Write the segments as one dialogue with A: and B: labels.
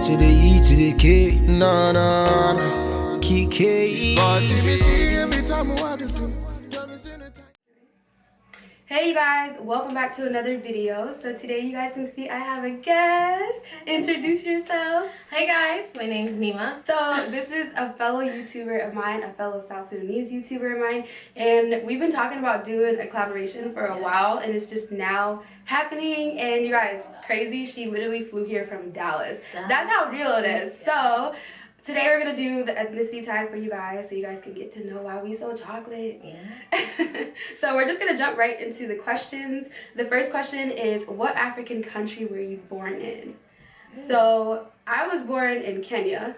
A: to the E to the K. Nah, nah, nah. Key.
B: Hey you guys, welcome back to another video. So today you guys can see I have a guest. Introduce yourself.
C: Hey guys, my name is NYMA.
B: So this is a fellow YouTuber of mine, a fellow South Sudanese YouTuber of mine, and we've been talking about doing a collaboration for a while, and it's just now happening. And you guys, crazy, she literally flew here from Dallas. That's how real it is. So today we're gonna do the ethnicity tag for you guys so you guys can get to know why we so chocolate.
C: Yeah.
B: So we're just gonna jump right into the questions. The first question is, what African country were you born in? So I was born in Kenya.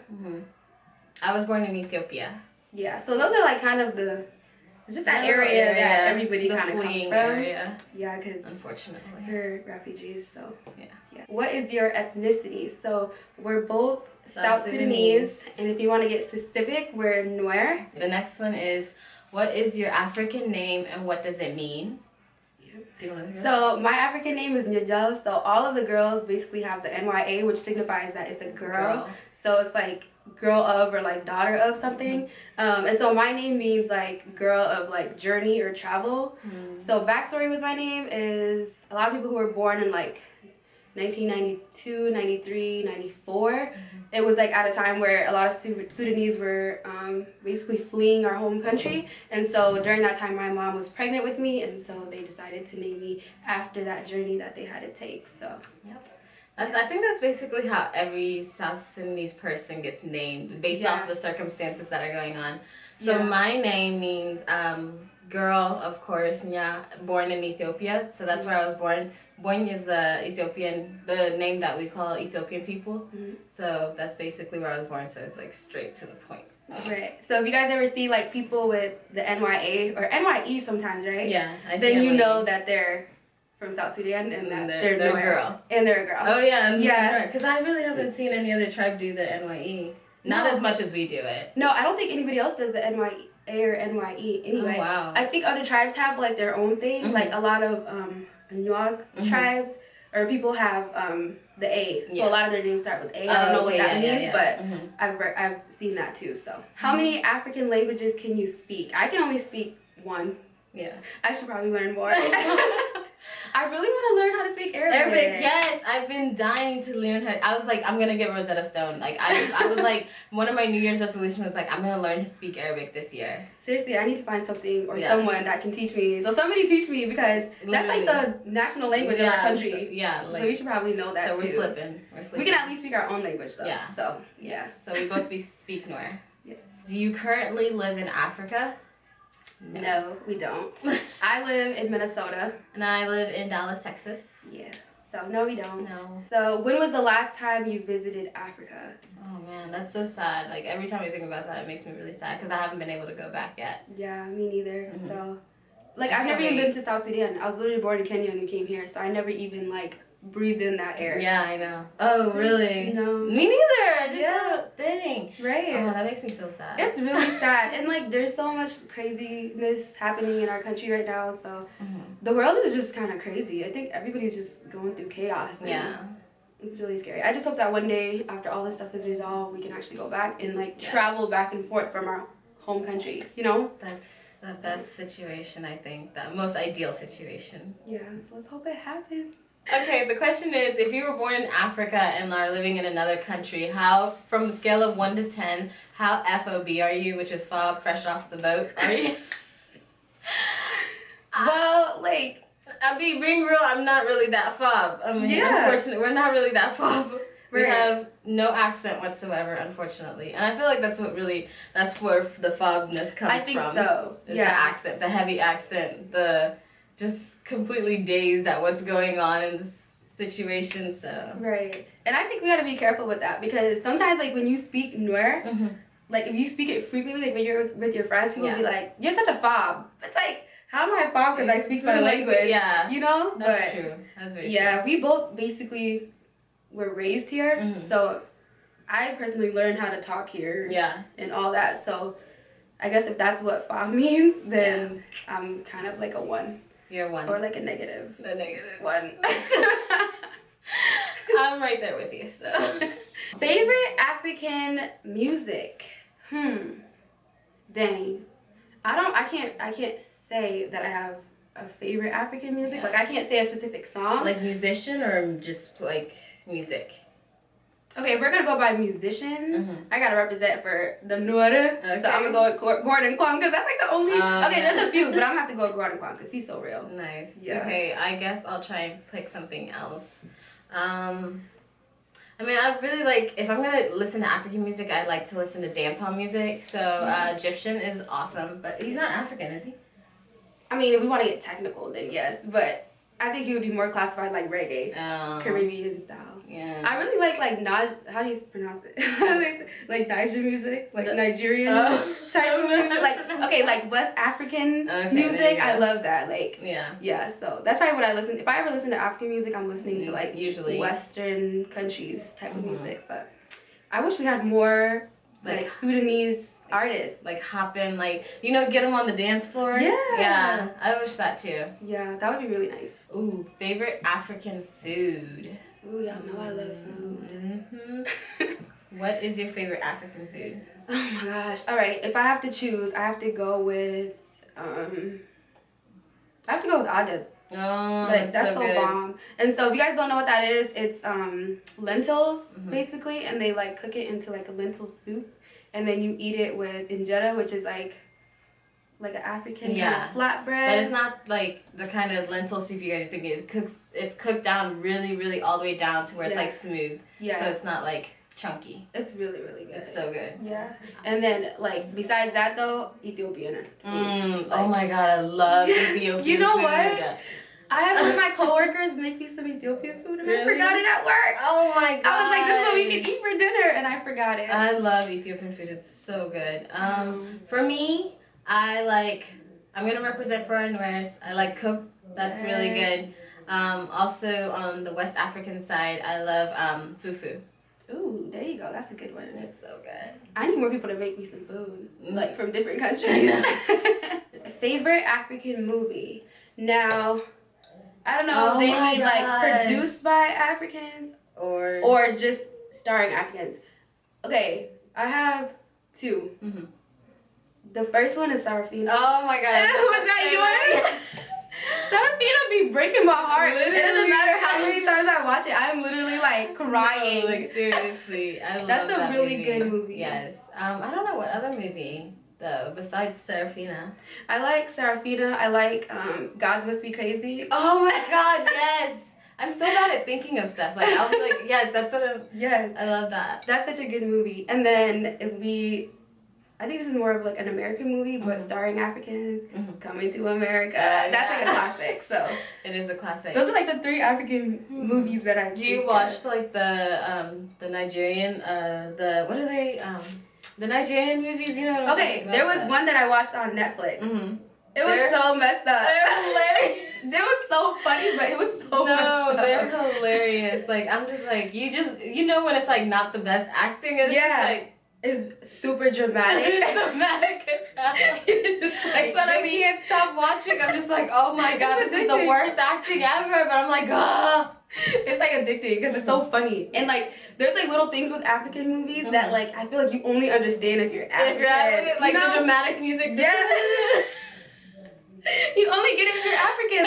C: I was born in Ethiopia.
B: Yeah, so those are like kind of it's just that area that everybody kind of comes from.
C: Area.
B: Yeah, because
C: unfortunately
B: they're refugees, so
C: yeah.
B: What is your ethnicity? So we're both South Sudanese, and if you want to get specific, we're Nuer.
C: The next one is, what is your African name and what does it mean?
B: So my African name is Nyajal, so all of the girls basically have the NYA, which signifies that it's a girl. So it's like girl of or like daughter of something. And so my name means like girl of like journey or travel. So backstory with my name is a lot of people who were born in like 1992, 93, 94. It was like at a time where a lot of Sudanese were basically fleeing our home country, and so during that time my mom was pregnant with me, and so they decided to name me after that journey that they had to take. So
C: I think that's basically how every South Sudanese person gets named, based off the circumstances that are going on. So my name means girl, of course, born in Ethiopia, so that's where I was born. Boy is the name that we call Ethiopian people. So that's basically where I was born, so it's like straight to the point.
B: Right. So if you guys ever see like people with the NYA or NYE sometimes, right?
C: Yeah.
B: Then you know that they're from South Sudan and that they're
C: a girl.
B: And they're a girl.
C: Oh yeah, because I really haven't seen any other tribe do the NYE. Not as much as we do it.
B: No, I don't think anybody else does the NYA or NYE anyway.
C: Oh, wow.
B: I think other tribes have like their own thing. Like a lot of Nuag tribes or people have the A. So a lot of their names start with A. I don't know what that means, but I've seen that too. So how many African languages can you speak? I can only speak one.
C: Yeah.
B: I should probably learn more. I really want to learn how to speak Arabic.
C: Arabic, yes. I've been dying to learn how. I was like, I'm going to get Rosetta Stone. Like, I was like, one of my New Year's resolutions was like, I'm going to learn to speak Arabic this year.
B: Seriously, I need to find something or someone that can teach me. So somebody teach me, because that's like the national language of our country. So we should probably know that too.
C: So we're slipping.
B: We can at least speak our own language though.
C: Yeah.
B: So, yeah.
C: So we both speak Nuer.
B: Yes.
C: Do you currently live in Africa?
B: No, we don't. I live in Minnesota.
C: And I live in Dallas, Texas.
B: Yeah. So, no, we don't.
C: No.
B: So, when was the last time you visited Africa?
C: Oh, man, that's so sad. Like, every time I think about that, it makes me really sad, because I haven't been able to go back yet.
B: Yeah, me neither. So, like, I've never even been to South Sudan. I was literally born in Kenya and came here, so I never even, like, breathed in that air.
C: Yeah, I know. Oh, really?
B: No.
C: Me neither. I just thought, dang.
B: Right.
C: Oh, that makes me so sad.
B: It's really sad. And, like, there's so much craziness happening in our country right now, so the world is just kind of crazy. I think everybody's just going through chaos.
C: Yeah.
B: It's really scary. I just hope that one day, after all this stuff is resolved, we can actually go back and, like, travel back and forth from our home country, you know?
C: That's the best situation, I think. The most ideal situation.
B: Yeah, so let's hope it happens.
C: Okay, the question is, if you were born in Africa and are living in another country, how, from a scale of 1 to 10, how F.O.B are you, which is F.O.B, fresh off the boat, are you?
B: Well, like,
C: I mean, being real, I'm not really that F.O.B. I mean, unfortunately, we're not really that F.O.B. We have no accent whatsoever, unfortunately. And I feel like that's where the F.O.B-ness comes from.
B: I think so,
C: The accent, the heavy accent, the just completely dazed at what's going on in this situation, so.
B: Right. And I think we gotta be careful with that, because sometimes, like, when you speak Nuer, like, if you speak it frequently, like, when you're with your friends, people will be like, you're such a F.O.B. It's like, how am I a F.O.B because I speak my language? Yeah. You know?
C: That's true. That's very true.
B: Yeah, we both basically were raised here, so I personally learned how to talk here.
C: Yeah. And
B: all that, so I guess if that's what F.O.B means, then I'm kind of like a 1.
C: You're 1.
B: Or like a negative.
C: A negative.
B: 1.
C: I'm right there with you, so.
B: Favorite African music? Dang. I can't say that I have a favorite African music.
C: Yeah.
B: Like I can't say a specific song.
C: Like musician or just like music?
B: Okay, if we're gonna go by musician, I gotta represent for the Nuada. Okay. So I'm gonna go with Gordon Kwon because that's like the only. Okay, there's a few, but I'm gonna have to go with Gordon Kwon because he's so real.
C: Nice.
B: Yeah.
C: Okay, I guess I'll try and pick something else. I mean, I really like, if I'm gonna listen to African music, I like to listen to dancehall music. So Egyptian is awesome, but he's not African, is he?
B: I mean, if we want to get technical, then yes, but I think he would be more classified like reggae, Caribbean style.
C: Yeah.
B: I really like how do you pronounce it? Like Niger music, like Nigerian type of music. Like okay, like West African music. I love that. Like yeah. So that's probably what I listen. If I ever listen to African music, I'm listening to like usually Western countries type of music. But I wish we had more like Sudanese artists,
C: like hopping, like get them on the dance floor. Yeah, I wish that too.
B: Yeah, that would be really nice.
C: Ooh, favorite African food.
B: Ooh, y'all know I love food.
C: What is your favorite African food?
B: Oh my gosh. All right, if I have to choose, I have to go with Adib.
C: Oh,
B: like that's so bomb. And so if you guys don't know what that is, it's lentils basically, and they like cook it into like a lentil soup, and then you eat it with injera, which is like an African kind of flatbread. But
C: it's not like the kind of lentil soup you guys think it's cooked down really, really all the way down to where it's like smooth. Yeah. So it's not like chunky.
B: It's really, really good.
C: It's so good.
B: Yeah. And then like besides that though, Ethiopian food.
C: Oh my god, I love Ethiopian
B: You know
C: food.
B: what? I had one of my coworkers make me some Ethiopian food and I forgot it at work.
C: Oh my god.
B: I was like, this is what we can eat for dinner, and I forgot it.
C: I love Ethiopian food. It's so good. For me, I'm gonna represent for our Nuers. I like cook. That's really good. Also on the West African side, I love fufu.
B: Ooh, there you go. That's a good one.
C: It's so good.
B: I need more people to make me some food, like from different countries. Favorite African movie? Now, I don't know if they mean like produced by Africans or just starring Africans. Okay, I have two. The first one is Sarafina.
C: Oh my god.
B: Was that yours? Sarafina be breaking my heart. Literally. It doesn't matter how many times I watch it. I'm literally like crying.
C: No, like seriously, I love
B: That's
C: that
B: a really
C: movie.
B: good movie.
C: Yes. I don't know what other movie though besides Sarafina.
B: I like Sarafina. I like Gods Must Be Crazy.
C: Oh my god, yes. I'm so bad at thinking of stuff. Like I'll be like, yes, that's what I'm.
B: Yes.
C: I love that.
B: That's such a good movie. And then I think this is more of like an American movie, but starring Africans, Coming to America. That's like a classic. So
C: it is a classic.
B: Those are like the 3 African movies that I.
C: Do you watch like the Nigerian what are they the Nigerian movies? You know what I'm talking about?
B: There was one that I watched on Netflix. It was so messed up.
C: They're hilarious.
B: It was so funny, but it was so messed up.
C: No, they're hilarious. Like I'm just like you know when it's like not the best acting. It's just like.
B: Is super dramatic.
C: It's dramatic as hell.
B: You're just like,
C: but I can't stop watching. I'm just like, oh my god, this is the worst acting ever. But I'm like, ah.
B: It's like addicting because it's so funny. And like, there's like little things with African movies that like I feel like you only understand if you're African.
C: If you're African, like the dramatic music.
B: Yeah. You only get it if you're African.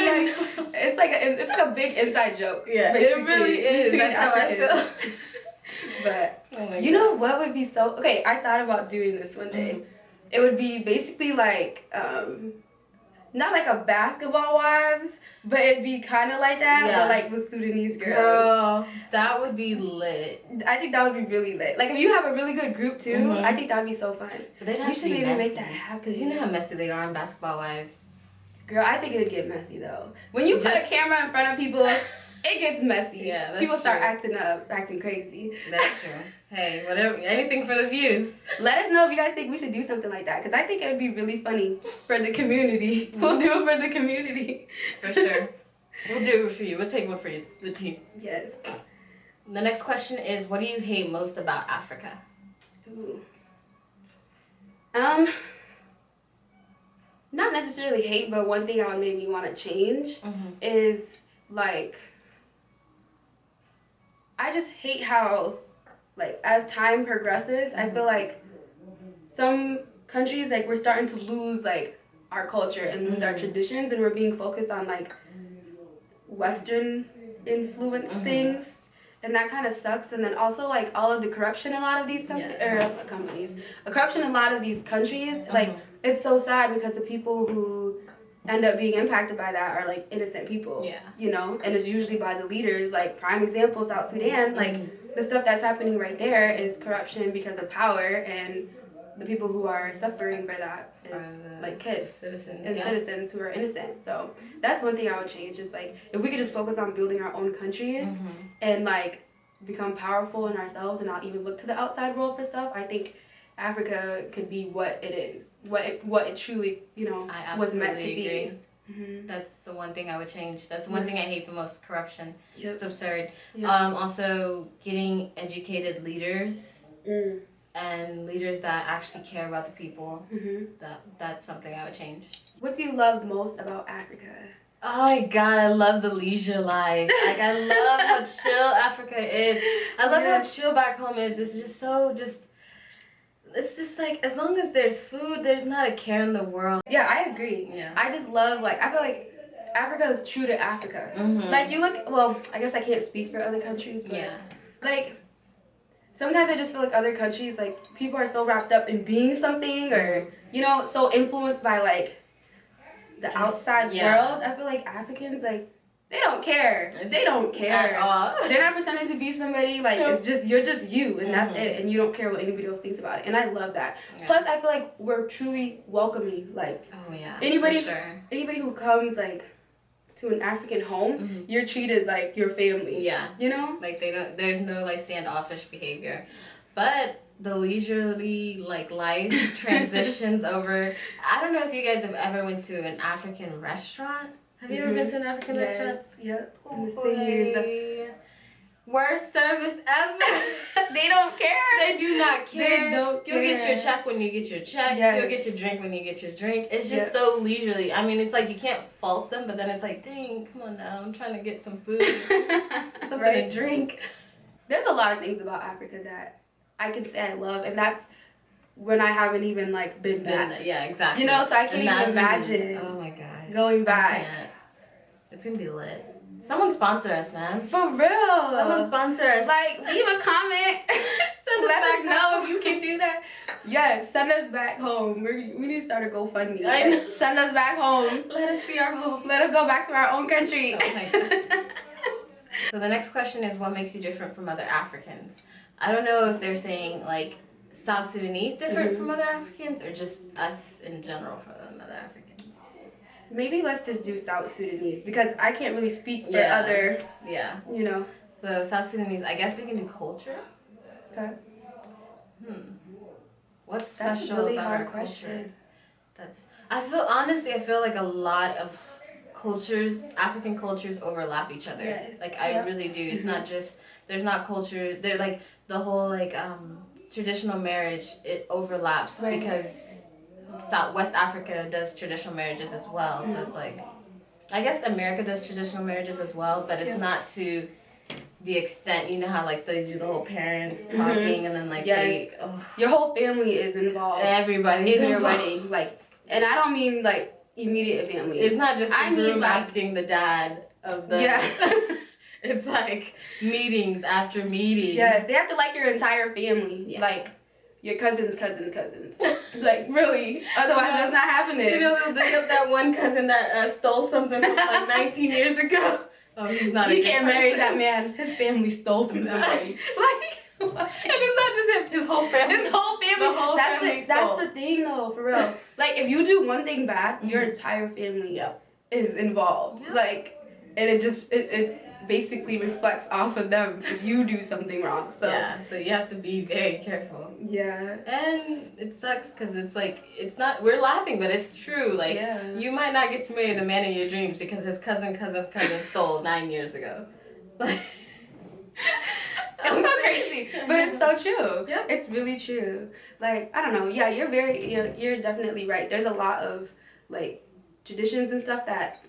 B: Like it's like a big inside joke.
C: Yeah, it really is. That's how I feel.
B: But you know what would be so okay? I thought about doing this one day. It would be basically like not like a Basketball Wives, but it'd be kind of like that, but like with Sudanese girls.
C: Girl, that would be lit.
B: I think that would be really lit. Like if you have a really good group too, I think that would be so fun.
C: But they'd have
B: we
C: to
B: should
C: be
B: maybe
C: messy,
B: make that happen.
C: Because you know how messy they are on Basketball Wives.
B: Girl, I think it'd get messy though. When you put a camera in front of people, it gets messy. Yeah, that's people start acting crazy.
C: That's true. Hey, whatever, anything for the views.
B: Let us know if you guys think we should do something like that, because I think it would be really funny for the community. We'll do it for the community.
C: For sure. We'll do it for you. We'll take one for you, the team.
B: Yes.
C: The next question is, what do you hate most about Africa?
B: Ooh. Not necessarily hate, but one thing I would maybe want to change is like, I just hate how like as time progresses, I feel like some countries, like, we're starting to lose like our culture and lose our traditions, and we're being focused on like Western influence things, and that kind of sucks. And then also like all of the corruption in a lot of these companies, corruption in a lot of these countries, like it's so sad because the people who end up being impacted by that are like innocent people, you know, and it's usually by the leaders. Like prime example, South Sudan, like the stuff that's happening right there is corruption because of power, and the people who are suffering for that is like kids and citizens who are innocent. So that's one thing I would change, is like if we could just focus on building our own countries and like become powerful in ourselves and not even look to the outside world for stuff, I think Africa could be what it is, what it truly, you know, was meant to be.
C: That's the one thing I would change. That's one thing I hate the most, corruption. It's absurd. Also getting educated leaders and leaders that actually care about the people. That's something I would change.
B: What do you love most about Africa?
C: Oh my god, I love the leisure life. Like, I love how chill Africa is. I love how chill back home is. It's just so it's just like, as long as there's food, there's not a care in the world.
B: Yeah, I agree. I just love, like, I feel like Africa is true to Africa. Like, you look, well, I guess I can't speak for other countries, but like, sometimes I just feel like other countries, like, people are so wrapped up in being something, or, you know, so influenced by, like, the outside world. I feel like Africans, like, they don't care. They don't care at all. They're not pretending to be somebody. Like, it's just, you're just you, and that's it. And you don't care what anybody else thinks about it. And I love that. Plus, I feel like we're truly welcoming. Like, anybody who comes, like, to an African home, you're treated like your family. You know?
C: Like, there's no, like, standoffish behavior. But the leisurely, like, life transitions over. I don't know if you guys have ever went to an African restaurant. Have you ever been to an African restaurant?
B: Yep. In the cities.
C: Worst service ever.
B: They don't care.
C: They do not care.
B: They don't care.
C: You'll get your check when you get your check. You'll get your drink when you get your drink. It's just so leisurely. I mean, it's like you can't fault them, but then it's like, dang, come on now. I'm trying to get some food. Something to drink.
B: There's a lot of things about Africa that I can say I love, and that's when I haven't even, like, been back.
C: Yeah, exactly.
B: You know, so I can't even imagine
C: oh my gosh,
B: going back.
C: It's gonna be lit. Someone sponsor us, man.
B: For real.
C: Someone sponsor us.
B: Like, leave a comment. Let us know if you can do that. Yes, send us back home. We need to start a GoFundMe. Like, send us back home.
C: Let us see our home.
B: Let us go back to our own country.
C: Oh my God. So the next question is, what makes you different from other Africans? I don't know if they're saying, like, South Sudanese different from other Africans, or just us in general from other Africans.
B: Maybe let's just do South Sudanese, because I can't really speak for other, you know.
C: So South Sudanese, I guess we can do culture.
B: Okay.
C: What's
B: That's
C: special
B: a really
C: about
B: hard
C: our
B: question.
C: culture? I feel like a lot of cultures, African cultures, overlap each other.
B: Yes.
C: Like, I really do. It's not just, there's not culture, they're like, the whole, like, traditional marriage, it overlaps because West Africa does traditional marriages as well. So it's like, I guess America does traditional marriages as well, but it's not to the extent, you know how, like, they do the whole parents talking and then, like,
B: your whole family is involved.
C: Everybody's
B: in your wedding. Like, and I don't mean, like, immediate family.
C: It's not just the groom asking the dad of the... It's like meetings after meetings.
B: Yes, they have to like your entire family. Like, your cousins. Like, really. Otherwise, that's not happening.
C: You know, they'll dig up that one cousin that stole something from, like, 19 years ago. Oh, he's not.
B: He can't marry that man. His family stole from somebody. Like,
C: and it's not just him. His whole family.
B: His whole family.
C: The whole family
B: that's the thing, though, for real. Like, if you do one thing bad, your entire family is involved. Like, and it just it basically reflects off of them if you do something wrong. So
C: so you have to be very careful. And it sucks because it's like, it's not, we're laughing, but it's true. Like, you might not get to marry the man of your dreams because his cousin stole 9 years ago. Like,
B: it's so crazy, but it's so true. It's really true. Like, I don't know. Yeah, you're definitely right. There's a lot of, like, traditions and stuff that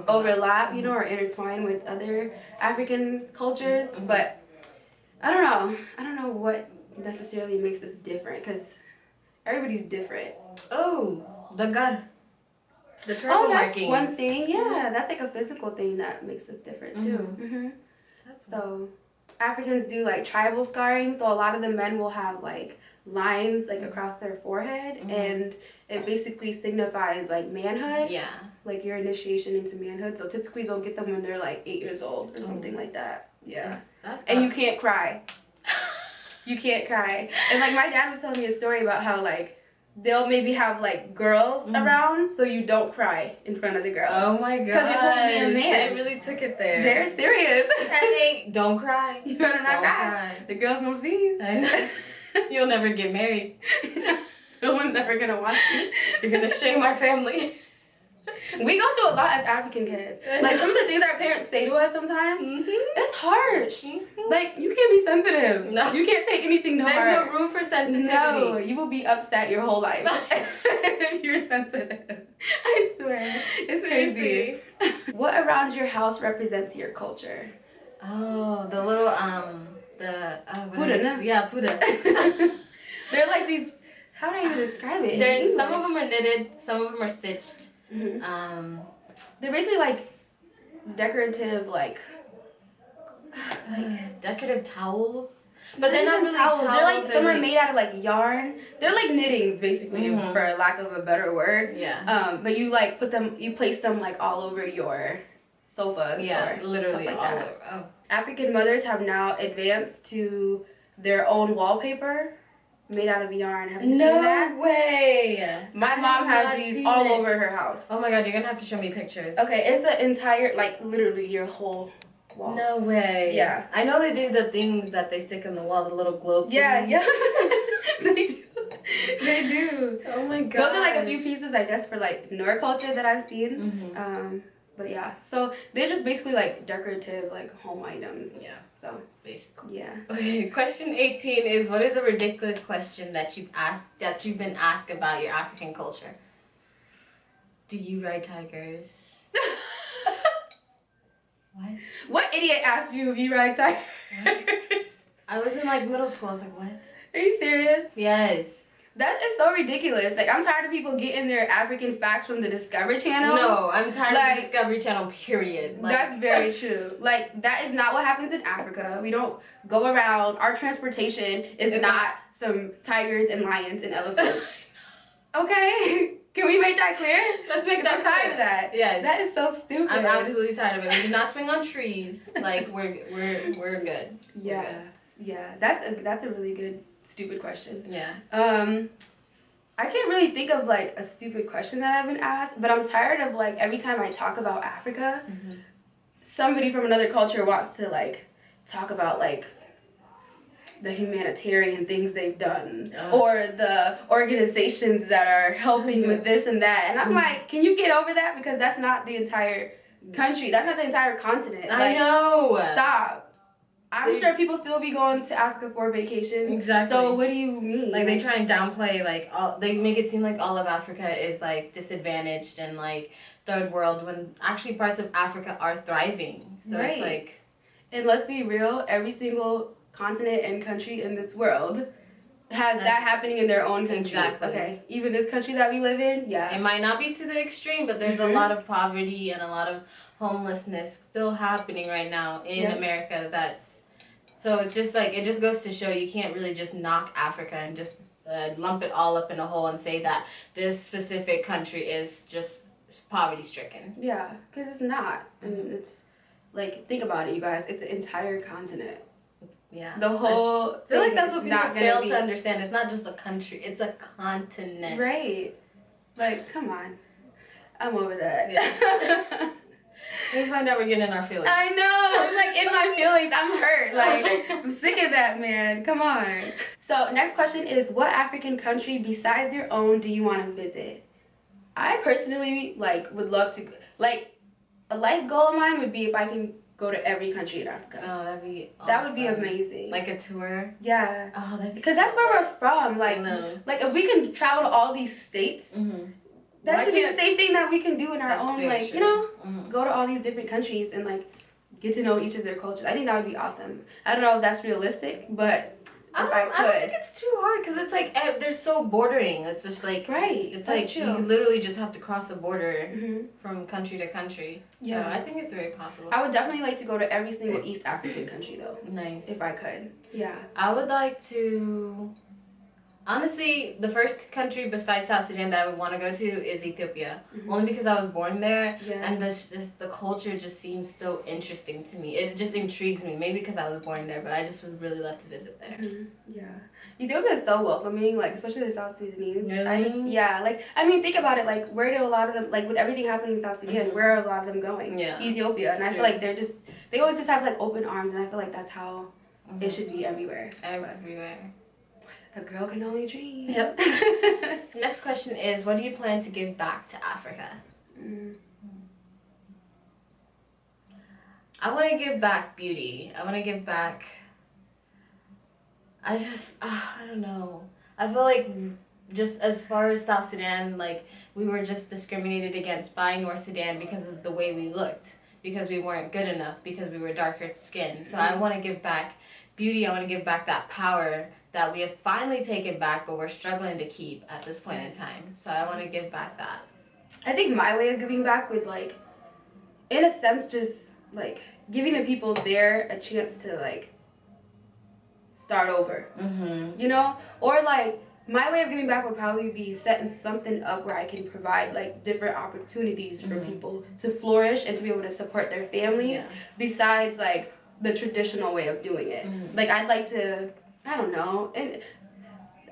B: overlap, you know, or intertwine with other African cultures, but I don't know what necessarily makes us different because everybody's different.
C: Oh, the gar. The tribal
B: that's
C: markings.
B: one thing. Yeah, that's like a physical thing that makes us different too.
C: That's
B: so Africans do like tribal scarring. So a lot of the men will have like lines like across their forehead, and it basically signifies like manhood.
C: Yeah.
B: Like your initiation into manhood. So typically they'll get them when they're like 8 years old or something like that. Yeah. And you can't cry. You can't cry. And like my dad was telling me a story about how like they'll maybe have like girls around so you don't cry in front of the girls.
C: Oh my god.
B: Because you're supposed to be a man.
C: They really took it there.
B: They're serious.
C: Hey, don't cry.
B: You better not cry. The girls gonna see you.
C: I know. You'll never get married.
B: No one's ever gonna watch you.
C: You're gonna shame our family.
B: We go through a lot as African kids. Like some of the things our parents say to us sometimes, it's harsh. Like you can't be sensitive. No. You can't take anything to heart.
C: There's no room for sensitivity.
B: No, you will be upset your whole life if you're sensitive. I swear. It's crazy. What around your house represents your culture?
C: Oh, the little
B: Pura.
C: Yeah, pura.
B: They're like these. How do I even describe it?
C: Some of them are knitted. Some of them are stitched.
B: They're basically like decorative, like
C: decorative towels. But they're not really towels.
B: They're like some are made out of like yarn. They're like knittings, basically, for lack of a better word.
C: Yeah.
B: But you like you place them like all over your sofa.
C: Yeah, literally
B: like
C: all
B: that.
C: over. Oh.
B: African mothers have now advanced to their own wallpaper made out of yarn. Have you seen that?
C: No way.
B: My mom has these all over her house.
C: Oh my god, you're gonna have to show me pictures.
B: Okay, it's an entire, like, literally your whole wall.
C: No way.
B: Yeah.
C: I know they do the things that they stick in the wall, the little globe.
B: Yeah, yeah. They do. They do.
C: Oh my god.
B: Those are like a few pieces, I guess, for like newer culture that I've seen. But yeah, so they're just basically like decorative, like home items.
C: Yeah.
B: So
C: basically.
B: yeah.
C: Okay. Question 18 is: what is a ridiculous question that you've been asked about your African culture? Do you ride tigers? What?
B: What idiot asked you if you ride tigers?
C: I was in like middle school. I was like, what?
B: Are you serious?
C: Yes.
B: That is so ridiculous. Like, I'm tired of people getting their African facts from the Discovery Channel.
C: No, I'm tired of the Discovery Channel, period. Like,
B: that's very true. Like, that is not what happens in Africa. We don't go around. Our transportation is not some tigers and lions and elephants. Okay? Can we make that clear?
C: Let's make that clear.
B: I'm tired of that.
C: Yes.
B: That is so stupid.
C: I'm absolutely tired of it. We do not swing on trees. Like, we're good.
B: Yeah.
C: We're good.
B: Yeah. That's a really good stupid question.
C: Yeah.
B: I can't really think of like a stupid question that I've been asked, but I'm tired of like every time I talk about Africa, somebody from another culture wants to like talk about like the humanitarian things they've done or the organizations that are helping with this and that. And I'm like, can you get over that? Because that's not the entire country. That's not the entire continent.
C: I know.
B: Stop. I'm sure people still be going to Africa for vacations.
C: Exactly.
B: So what do you mean?
C: Like they try and downplay they make it seem like all of Africa is like disadvantaged and like third world when actually parts of Africa are thriving. So it's like,
B: and let's be real, every single continent and country in this world has that happening in their own countries.
C: Exactly.
B: Okay. Even this country that we live in,
C: It might not be to the extreme, but there's a lot of poverty and a lot of homelessness still happening right now in America. So it's just like, it just goes to show you can't really just knock Africa and just lump it all up in a hole and say that this specific country is just poverty stricken.
B: Yeah, because it's not. And it's like, think about it, you guys. It's an entire continent.
C: Yeah.
B: The whole
C: I feel like that's what people fail
B: to
C: understand. It's not just a country, it's a continent.
B: Right. Like, come on. I'm over that.
C: Yeah. We find out we're getting in our feelings.
B: I know. I'm like in my feelings. I'm hurt. Like, I'm sick of that, man. Come on. So, next question is, what African country besides your own do you want to visit? I personally, like, would love to, like, a life goal of mine would be if I can go to every country in Africa.
C: Oh, that'd be awesome.
B: That would be amazing.
C: Like a tour?
B: Yeah.
C: Oh, that'd be
B: because that's where we're from. Like, if we can travel to all these states, that should be the same thing that we can do in our own, like, you know, go to all these different countries and, like, get to know each of their cultures. I think that would be awesome. I don't know if that's realistic, but if I could.
C: I don't think it's too hard because it's like they're so bordering. It's just like It's
B: that's
C: like
B: true.
C: you literally just have to cross the border
B: Mm-hmm.
C: from country to country.
B: Yeah,
C: so I think it's very possible.
B: I would definitely like to go to every single East African country though.
C: Nice.
B: If I could. Yeah.
C: I would like to. Honestly, the first country besides South Sudan that I would want to go to is Ethiopia.
B: Mm-hmm.
C: Only because I was born there,
B: Yeah.
C: and the culture just seems so interesting to me. It just intrigues me. Maybe because I was born there, but I just would really love to visit there.
B: Mm-hmm. Yeah, Ethiopia is so welcoming, like especially the South Sudanese.
C: Really?
B: I mean, think about it. Like, where do a lot of them, like with everything happening in South Sudan,
C: Mm-hmm.
B: where are a lot of them going?
C: Yeah.
B: Ethiopia, and I feel like they always just have like open arms, and I feel like that's how
C: Mm-hmm.
B: it should be everywhere.
C: Everywhere.
B: A girl can only dream.
C: Yep. Next question is, what do you plan to give back to Africa? I want to give back beauty. I want to give back. I don't know. I feel like just as far as South Sudan, like we were just discriminated against by North Sudan because of the way we looked, because we weren't good enough, because we were darker skinned. So I want to give back beauty. I want to give back that power that we have finally taken back, but we're struggling to keep at this point in time. So I want to give back that.
B: I think my way of giving back would, like, in a sense, just like giving the people there a chance to like start over.
C: Mm-hmm.
B: You know, or like my way of giving back would probably be setting something up where I can provide like different opportunities for people to flourish and to be able to support their families besides like the traditional way of doing it. Like I'd like to, I don't know, and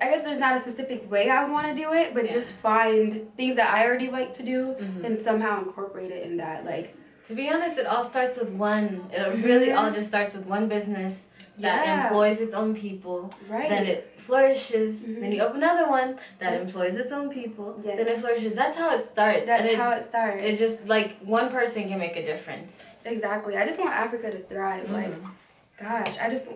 B: I guess there's not a specific way I want to do it, but just find things that I already like to do and somehow incorporate it in that. Like,
C: to be honest, it all starts with one. It really all just starts with one business that employs its own people.
B: Right.
C: Then it flourishes. Then you open another one that employs its own people.
B: Yes.
C: Then it flourishes. That's how it starts.
B: That's how it starts.
C: It just, like, one person can make a difference.
B: Exactly. I just want Africa to thrive. Like, gosh, I just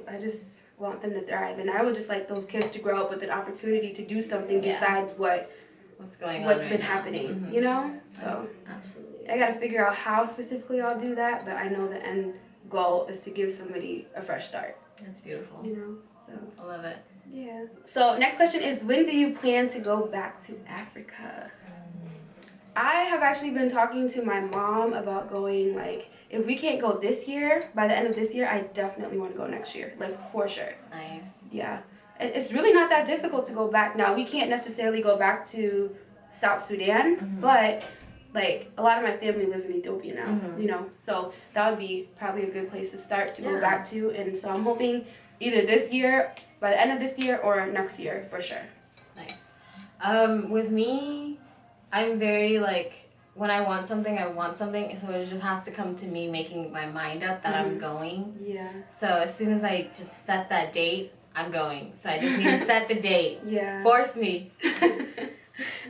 B: want them to thrive, and I would just like those kids to grow up with an opportunity to do something besides what's
C: going on.
B: What's
C: right
B: been
C: now.
B: happening, you know? So
C: Absolutely.
B: I gotta figure out how specifically I'll do that, but I know the end goal is to give somebody a fresh start.
C: That's beautiful.
B: You know? So
C: I love it.
B: yeah. So next question is, when do you plan to go back to Africa? I have actually been talking to my mom about going, like, if we can't go this year, by the end of this year, I definitely want to go next year, like, for sure.
C: Nice.
B: Yeah. It's really not that difficult to go back. Now, we can't necessarily go back to South Sudan, but, like, a lot of my family lives in Ethiopia now, you know, so that would be probably a good place to start to go back to, and so I'm hoping either this year, by the end of this year, or next year, for sure.
C: Nice. With me, I'm very, like, when I want something, so it just has to come to me making my mind up that I'm going.
B: Yeah.
C: So as soon as I just set that date, I'm going. So I just need to set the date.
B: Yeah.
C: Force me.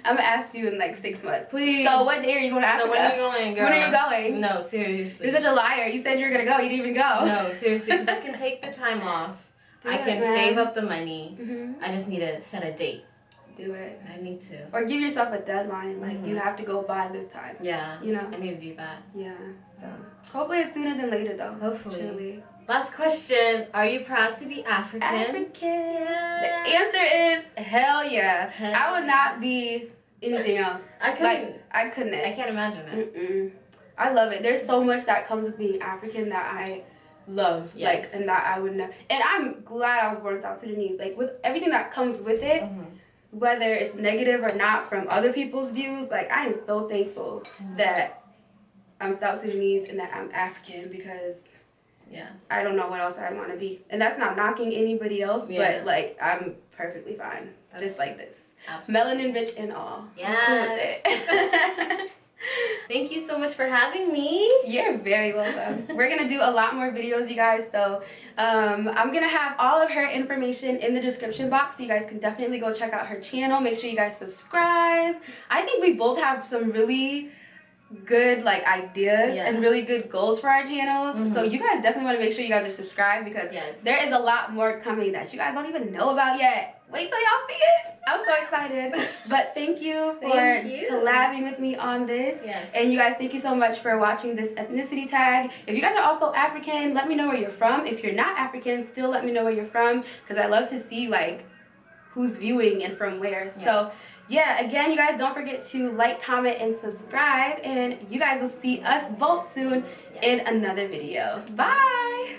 B: I'm gonna ask you in like 6 months.
C: Please.
B: So what day are you going to Africa?
C: So when are you going, girl?
B: When are you going?
C: No, seriously.
B: You're such a liar. You said you were gonna go. You didn't even go.
C: No, seriously. Because I can take the time off. I can save up the money. I just need to set a date.
B: Do it.
C: I need to.
B: Or give yourself a deadline. Like, you have to go by this time.
C: Yeah.
B: You know?
C: I need to do that.
B: Yeah. So hopefully it's sooner than later, though.
C: Hopefully.
B: Truly.
C: Last question. Are you proud to be African?
B: African.
C: Yeah.
B: The answer is hell yeah.
C: Hell
B: I would not be anything else.
C: I couldn't.
B: Like, I couldn't.
C: I can't imagine it.
B: I love it. There's so much that comes with being African that I love.
C: Yes.
B: Like, and that I would know. And I'm glad I was born South Sudanese. Like, with everything that comes with it, whether it's negative or not from other people's views, like, I am so thankful that I'm South Sudanese and that I'm African, because I don't know what else I'd want to be. And that's not knocking anybody else, but, like, I'm perfectly fine. Just like this. Absolutely. Melanin rich and all.
C: Yes.
B: I'm cool with it.
C: Thank you so much for having me.
B: You're very welcome. We're going to do a lot more videos, you guys. So I'm going to have all of her information in the description box. So you guys can definitely go check out her channel. Make sure you guys subscribe. I think we both have some really good like ideas and really good goals for our channels. So you guys definitely want to make sure you guys are subscribed because there is a lot more coming that you guys don't even know about yet. Wait till y'all see it. I'm so excited. But thank you for collabing with me on this. And you guys, thank you so much for watching this ethnicity tag. If you guys are also African, let me know where you're from. If you're not African, still let me know where you're from because I love to see like who's viewing and from where. So yeah, again, you guys don't forget to like, comment, and subscribe. And you guys will see us both soon in another video. Bye!